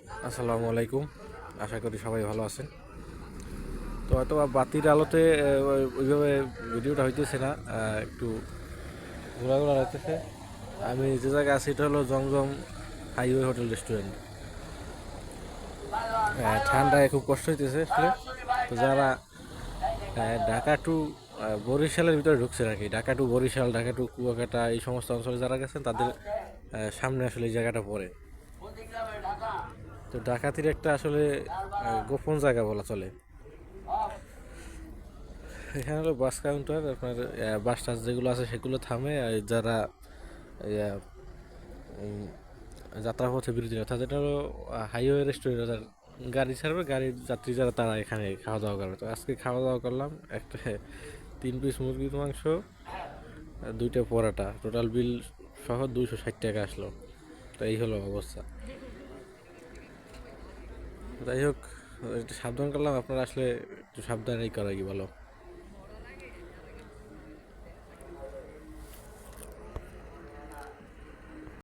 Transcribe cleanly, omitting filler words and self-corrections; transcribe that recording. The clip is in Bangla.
আসসালামু আলাইকুম। আশা করি সবাই ভালো আছেন। তো হয়তো বা বাতির আলোতে ওইভাবে ভিডিওটা হইতেছে না, একটু ঘোরাঘোরা হইতেছে। আমি যে জায়গায় আছি এটা হলো জমজম হাইওয়ে হোটেল রেস্টুরেন্ট। ঠান্ডায় খুব কষ্ট হইতেছে আসলে। তো যারা ঢাকা টু বরিশালের ভিতরে ঢুকছে আর কি, ঢাকা টু বরিশাল, ঢাকা টু কুয়াকাটা এই সমস্ত অঞ্চলে যারা গেছেন তাদের সামনে আসলে এই জায়গাটা পড়ে। তো ডাকাতির একটা আসলে গোপন জায়গা বলা চলে। এখানে হলো বাস কাউন্টার, আপনার বাস টাস যেগুলো আছে সেগুলো থামে। আর যারা ইয়া, উম, যাত্রাপথে বিরতি নেয় তাদের হলো হাইওয়ে রেস্টুরেন্ট, যারা গাড়ি ছাড়বে, গাড়ির যাত্রী যারা তারা এখানে খাওয়া দাওয়া করবে। তো আজকে খাওয়া দাওয়া করলাম একটা 3 পিস মুরগির মাংস আর 2টা পরোটা, টোটাল বিল সহ 260 টাকা আসলো। তো এই হলো অবস্থা। যাই হোক, একটু সাবধান করলাম, আপনারা আসলে একটু সাবধানেই করা কি বলো।